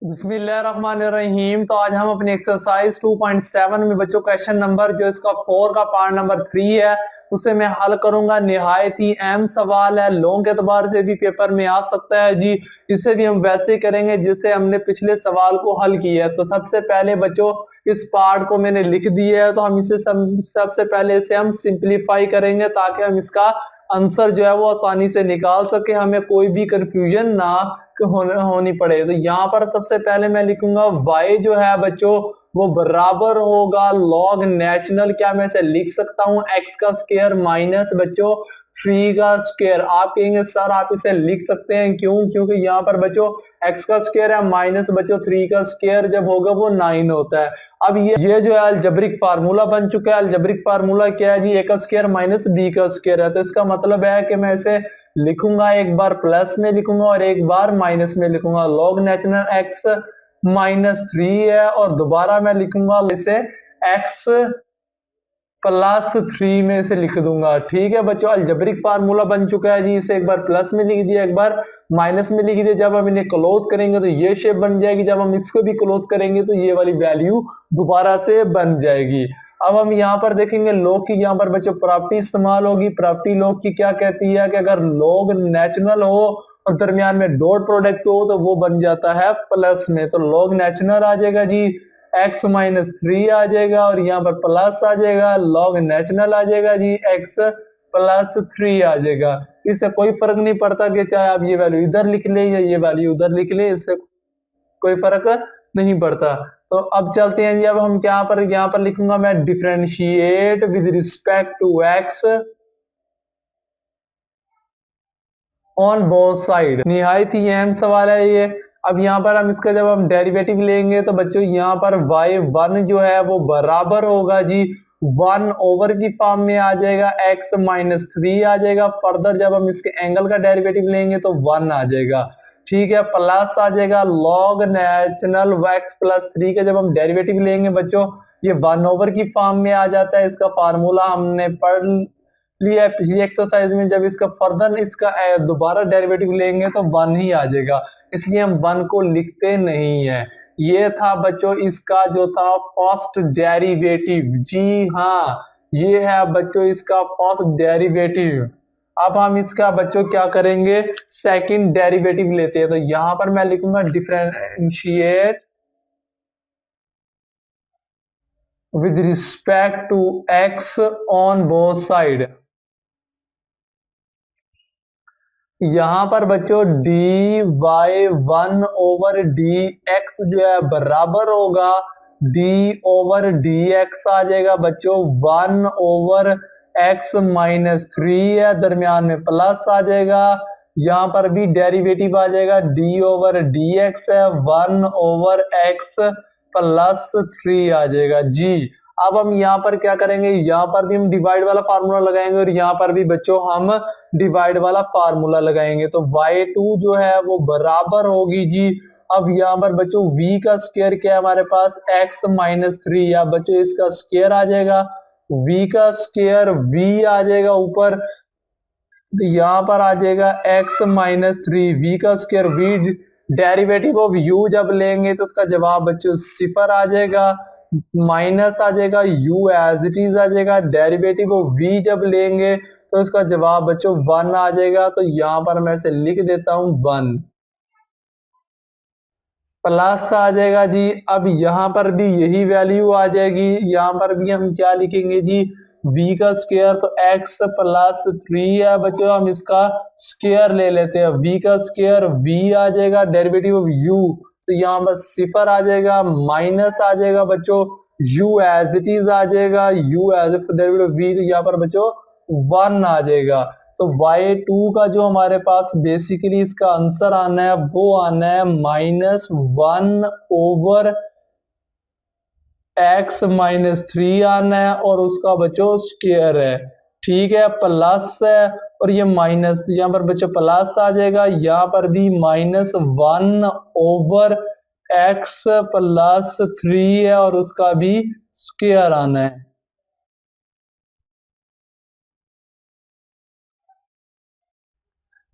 बिस्मिल्लाहिर्रहमानिर्रहीम। तो आज हम अपनी एक्सरसाइज 2.7 में बच्चों क्वेश्चन नंबर जो इसका 4 का पार्ट नंबर 3 है उसे मैं हल करूंगा। निहायत ही अहम सवाल है, लोगों के एतबार से भी पेपर में आ सकता है जी। इसे भी हम वैसे ही करेंगे जिससे हमने पिछले सवाल को हल किया है। तो सबसे पहले बच्चों इस पार्ट को मैंने लिख दिया है, तो हम इसे सबसे पहले इसे हम सिंप्लीफाई करेंगे ताकि हम इसका आंसर जो है वो आसानी से निकाल सके, हमें कोई भी कंफ्यूजन ना होनी पड़े। तो यहाँ पर सबसे पहले मैं लिखूंगा y जो है बच्चों वो बराबर होगा लॉग नेचुरल, क्या मैं इसे लिख सकता हूँ, x का स्क्वायर माइनस बच्चों 3 का स्क्वायर। आप कहेंगे सर आप इसे लिख सकते हैं, क्यों? क्योंकि यहाँ पर बच्चों x का स्क्वायर है माइनस बच्चों 3 का स्क्वायर जब होगा वो 9 होता है। अब ये जो है अलजेब्रिक फार्मूला बन चुका है। अलजेब्रिक फार्मूला क्या है जी? a का स्क्वायर माइनस b का स्क्वायर है। तो इसका मतलब है कि मैं इसे लिखूंगा, एक बार प्लस में लिखूंगा और एक बार माइनस में लिखूंगा। लॉग नेचुरल एक्स माइनस 3 है और दोबारा मैं लिखूंगा इसे एक्स प्लस 3 में से लिख दूंगा। ठीक है बच्चों, अलजेब्रिक फार्मूला बन चुका है जी। इसे एक बार प्लस में लिख दिया, एक बार माइनस में लिख दिया। जब हम इन्हें क्लोज करेंगे तो ये शेप बन जाएगी, जब हम इसको भी क्लोज करेंगे तो ये वाली वैल्यू दोबारा से बन जाएगी। अब हम यहाँ पर देखेंगे लॉग की, यहाँ पर बच्चों प्रॉपर्टी इस्तेमाल होगी। प्रॉपर्टी लॉग की क्या कहती है कि अगर लॉग नेचुरल हो और दरमियान में डॉट प्रोडक्ट हो तो वो बन जाता है प्लस में। तो लॉग नेचुरल आ जाएगा जी x माइनस 3 आ जाएगा और यहाँ पर प्लस आ जाएगा, लॉग नेचुरल आ जाएगा जी x प्लस 3 आ जाएगा। इससे कोई फर्क नहीं पड़ता कि चाहे आप ये वैल्यू इधर लिख ले या ये वैल्यू उधर लिख ले, इससे कोई फर्क नहीं पड़ता। तो अब चलते हैं जी। अब हम यहाँ पर लिखूंगा मैं differentiate with respect to x on both side. निहायत ही अहम सवाल है ये। अब यहाँ पर हम इसका जब हम डेरिवेटिव लेंगे तो बच्चों यहाँ पर y1 जो है वो बराबर होगा जी 1 ओवर की फॉर्म में आ जाएगा, x माइनस 3 आ जाएगा। फर्दर जब हम इसके एंगल का डेरिवेटिव लेंगे तो 1 आ जाएगा। ठीक है, प्लस आ जाएगा लॉग नेचुरल x प्लस 3 का जब हम डेरिवेटिव लेंगे बच्चों ये 1 ओवर की फॉर्म में आ जाता है। इसका फार्मूला हमने पढ़ लिया पिछली एक्सरसाइज में। जब इसका फर्दर इसका दोबारा डेरिवेटिव लेंगे तो 1 ही आ जाएगा, इसलिए हम 1 को लिखते नहीं है। ये था बच्चों इसका जो था फर्स्ट डेरिवेटिव। जी हाँ, ये है बच्चों इसका फर्स्ट डेरिवेटिव। अब हम इसका बच्चों क्या करेंगे, सेकंड डेरिवेटिव लेते हैं। तो यहां पर मैं लिखूंगा differentiate with respect to x on both side. यहां पर बच्चों D Y 1 over D X जो है बराबर होगा डी ओवर डी एक्स आ जाएगा बच्चों 1 ओवर एक्स माइनस 3 है, दरमियान में प्लस आ जाएगा। यहां पर भी डेरिवेटिव आ जाएगा डी ओवर डी एक्स है 1 ओवर एक्स प्लस 3 आ जाएगा जी। अब हम यहाँ पर क्या करेंगे, यहाँ पर भी हम डिवाइड वाला फार्मूला लगाएंगे और यहाँ पर भी बच्चों हम डिवाइड वाला फार्मूला लगाएंगे। तो y2 जो है वो बराबर होगी जी। अब यहाँ पर बच्चों v का स्क्वायर क्या है हमारे पास x माइनस 3, या बच्चों इसका स्क्वायर आ जाएगा v का स्क्वायर v आ जाएगा ऊपर। तो यहाँ पर आ जाएगा x माइनस 3 v का square v। Derivative of u जब लेंगे तो उसका जवाब बच्चों सिफर आ जाएगा, माइनस आ जाएगा, u एज इट इज आ जाएगा। डेरिवेटिव ऑफ v जब लेंगे तो इसका जवाब बच्चों 1 आ जाएगा। तो यहाँ पर मैं इसे लिख देता हूं 1 प्लस आ जाएगा जी। अब यहाँ पर भी यही वैल्यू आ जाएगी, यहाँ पर भी हम क्या लिखेंगे जी v का स्क्वायर। तो x प्लस 3 है बच्चों, हम इसका स्क्वायर ले लेते हैं, v का स्क्वायर v आ जाएगा। डेरिवेटिव ऑफ u तो यहाँ पर सिफर आ जाएगा, माइनस आ जाएगा बच्चों, u एज इट इज आ जाएगा, u एज डेरिवेटिव v तो यहाँ पर बच्चों 1 आ जाएगा। तो y2 का जो हमारे पास बेसिकली इसका आंसर आना है वो आना है -1 ओवर x माइनस 3 आना है और उसका बच्चों स्क्वायर है। ठीक है, प्लस है और ये माइनस, तो यहाँ पर बच्चों प्लस आ जाएगा, यहाँ पर भी -1 ओवर x प्लस 3 है और उसका भी स्क्वायर आना है।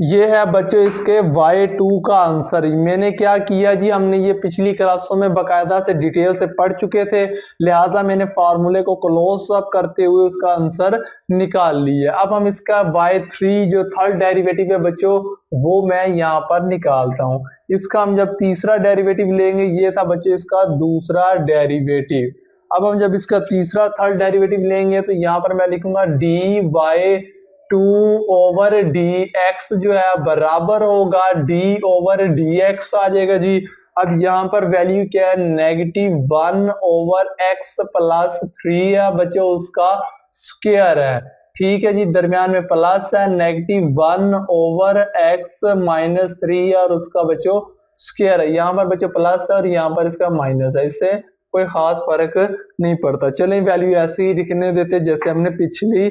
ये है बच्चों इसके y2 का आंसर। मैंने क्या किया जी, हमने ये पिछली क्लासों में बकायदा से डिटेल से पढ़ चुके थे, लिहाजा मैंने फार्मूले को क्लोज अप करते हुए उसका आंसर निकाल लिया। अब हम इसका y3 जो थर्ड डेरिवेटिव है बच्चों, वो मैं यहाँ पर निकालता हूँ। इसका हम जब तीसरा डेरिवेटिव लेंगे, ये था बच्चों इसका दूसरा डेरिवेटिव। अब हम जब इसका तीसरा थर्ड डेरिवेटिव लेंगे तो यहाँ पर मैं लिखूंगा dy2/dx जो है बराबर होगा d/dx आ जाएगा जी। अब यहाँ पर वैल्यू क्या है, -1/x प्लस 3 है बच्चों, उसका स्क्वायर है। ठीक है जी, दरमियान में प्लस है, -1/x माइनस 3 है और उसका बच्चों स्क्वायर है। यहाँ पर बच्चों प्लस है और यहाँ पर इसका माइनस है, इससे कोई खास फर्क नहीं पड़ता। चलिए वैल्यू ऐसे ही लिखने देते जैसे हमने पिछली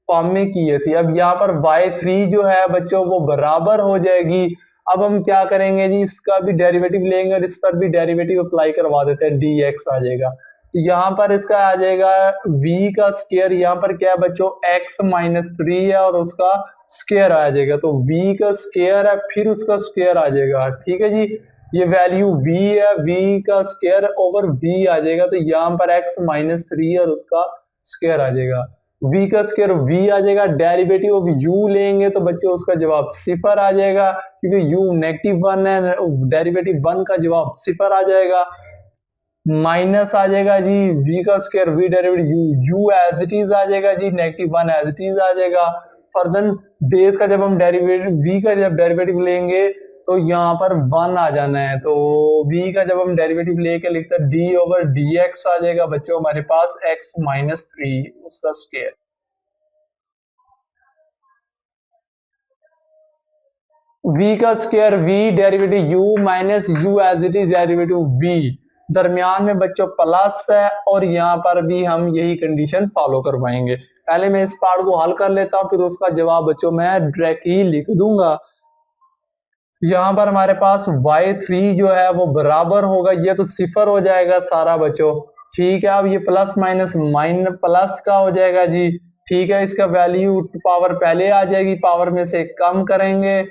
फॉर्म में किए थी। अब यहाँ पर y3 जो है बच्चों वो बराबर हो जाएगी। अब हम क्या करेंगे जी, इसका भी डेरिवेटिव लेंगे और इस पर भी डेरिवेटिव अप्लाई करवा देते हैं, dx आ जाएगा। तो यहाँ पर इसका आ जाएगा v का स्क्वायर, यहाँ पर क्या है बच्चों x माइनस 3 है और उसका स्क्वायर आ जाएगा, तो v का स्क्वायर है फिर उसका स्क्वायर आ जाएगा। ठीक है जी, ये वैल्यू v है, v का स्क्वायर ओवर v आ जाएगा, तो यहाँ पर x माइनस 3 और उसका स्क्वायर आ जाएगा। v का स्क्वायर v आ जाएगा, डेरिवेटिव ऑफ u लेंगे तो बच्चों उसका जवाब सिफर आ जाएगा, क्योंकि u -1 है, डेरिवेटिव 1 का जवाब सिफर आ जाएगा। माइनस आ जाएगा जी v का square, v derivative u as it is आ जाएगा जी, -1 एज इट इज आ जाएगा। फर्दर बेस का जब हम डेरिवेटिव v का जब डेरिवेटिव लेंगे तो यहाँ पर 1 आ जाना है, तो v का जब हम डेरिवेटिव लेके लिखते हैं d/dx आ जाएगा बच्चों हमारे पास x माइनस 3 उसका स्क्वायर। v का square v derivative u minus u as it is derivative v, दरमियान में बच्चों प्लस है और यहाँ पर भी हम यही कंडीशन फॉलो करवाएंगे। पहले मैं इस पार्ट को हल कर लेता हूँ, फिर उसका जवाब बच्चों मैं डायरेक्ट ही लिख दूंगा। यहाँ पर हमारे पास y3 जो है वो बराबर होगा, ये तो सिफर हो जाएगा सारा बच्चों। ठीक है, अब ये प्लस माइनस माइनस प्लस का हो जाएगा जी। ठीक है, इसका वैल्यू पावर पहले आ जाएगी, पावर में से कम करेंगे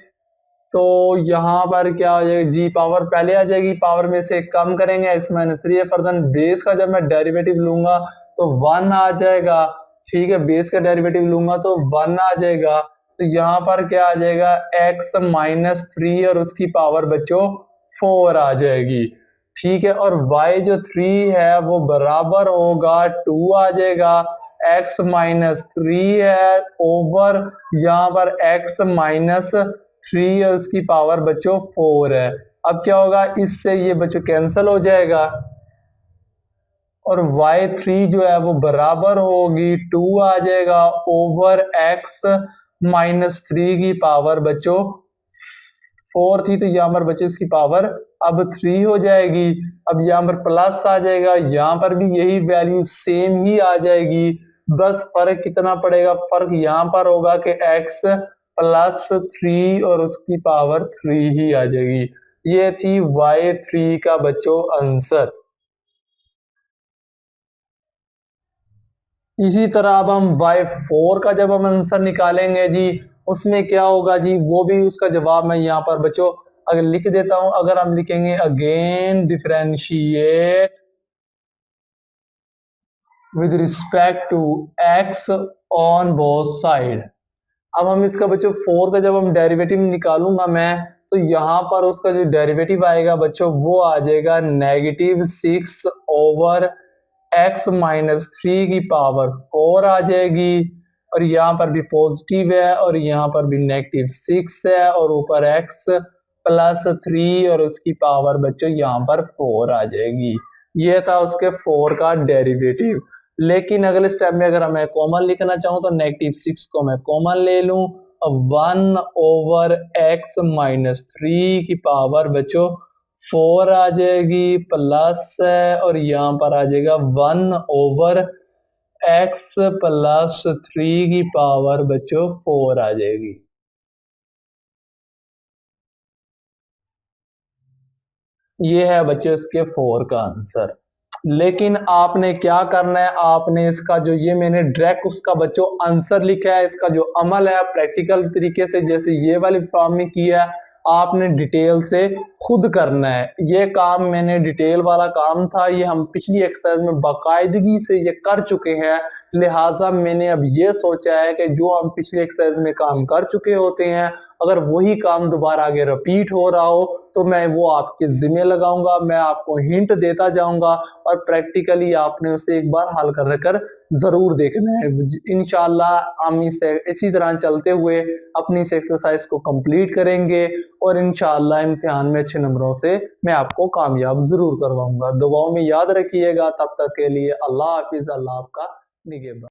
तो यहाँ पर क्या हो जाएगा जी, पावर पहले आ जाएगी, पावर में से कम करेंगे x माइनस 3 है। फर्दर बेस का जब मैं डेरिवेटिव लूंगा तो 1 आ जाएगा। ठीक है, बेस का डेरिवेटिव लूंगा तो 1 आ जाएगा, तो यहाँ पर क्या आ जाएगा x माइनस 3 और उसकी पावर बच्चों 4 आ जाएगी। ठीक है, और y जो 3 है वो बराबर होगा 2 आ जाएगा, x माइनस 3 है ओवर यहाँ पर x माइनस 3 और उसकी पावर बच्चों 4 है। अब क्या होगा, इससे ये बच्चों कैंसिल हो जाएगा और y3 जो है वो बराबर होगी 2 आ जाएगा ओवर x माइनस 3 की पावर बच्चों 4 थी, तो यहाँ पर बच्चों इसकी पावर अब 3 हो जाएगी। अब यहाँ पर प्लस आ जाएगा, यहाँ पर भी यही वैल्यू सेम ही आ जाएगी, बस फर्क कितना पड़ेगा, फर्क यहाँ पर होगा कि x प्लस 3 और उसकी पावर 3 ही आ जाएगी। ये थी y3 का बच्चों आंसर। इसी तरह अब हम y4 का जब हम आंसर निकालेंगे जी, उसमें क्या होगा जी, वो भी उसका जवाब मैं यहाँ पर बच्चों अगर लिख देता हूं। अगर हम लिखेंगे again differentiate with respect to x on both side. अब हम इसका बच्चों 4 का जब हम डेरिवेटिव निकालूंगा मैं, तो यहाँ पर उसका जो डेरिवेटिव आएगा बच्चों वो आ जाएगा -6 ओवर x माइनस 3 की पावर 4 आ जाएगी, और यहाँ पर भी पॉजिटिव है और यहाँ पर भी -6 है और ऊपर x प्लस 3 और उसकी पावर बच्चों यहाँ पर 4 आ जाएगी। ये था उसके 4 का डेरिवेटिव। लेकिन अगले स्टेप में अगर मैं कॉमन लिखना चाहूं तो -6 को मैं कॉमन ले लूं, अब 1 ओवर x माइनस 3 की पावर बच्चों 4 आ जाएगी, प्लस है और यहाँ पर आ जाएगा 1 ओवर x प्लस 3 की पावर बच्चों 4 आ जाएगी। ये है बच्चों इसके 4 का आंसर। लेकिन आपने क्या करना है, आपने इसका जो ये मैंने डायरेक्ट उसका बच्चों आंसर लिखा है, इसका जो अमल है प्रैक्टिकल तरीके से जैसे ये वाली फॉर्म में किया है, आपने डिटेल से खुद करना है। ये काम मैंने डिटेल वाला काम था, ये हम पिछली एक्सरसाइज में बाकायदगी से ये कर चुके हैं, लिहाजा मैंने अब ये सोचा है कि जो हम पिछली एक्सरसाइज में काम कर चुके होते हैं, अगर वही काम दोबारा आगे रिपीट हो रहा हो तो मैं वो आपके जिम्मे लगाऊंगा, मैं आपको हिंट देता जाऊंगा और प्रैक्टिकली आपने उसे एक बार हल कर जरूर देखना है। इंशाल्लाह हम इसे इसी तरह चलते हुए अपनी इस एक्सरसाइज को कंप्लीट करेंगे और इंशाल्लाह इम्तिहान में अच्छे नंबरों से मैं आपको कामयाब जरूर करवाऊंगा। दुआओं में याद रखिएगा। तब तक के लिए अल्लाह हाफिज। अल्लाह आपका निगहबान।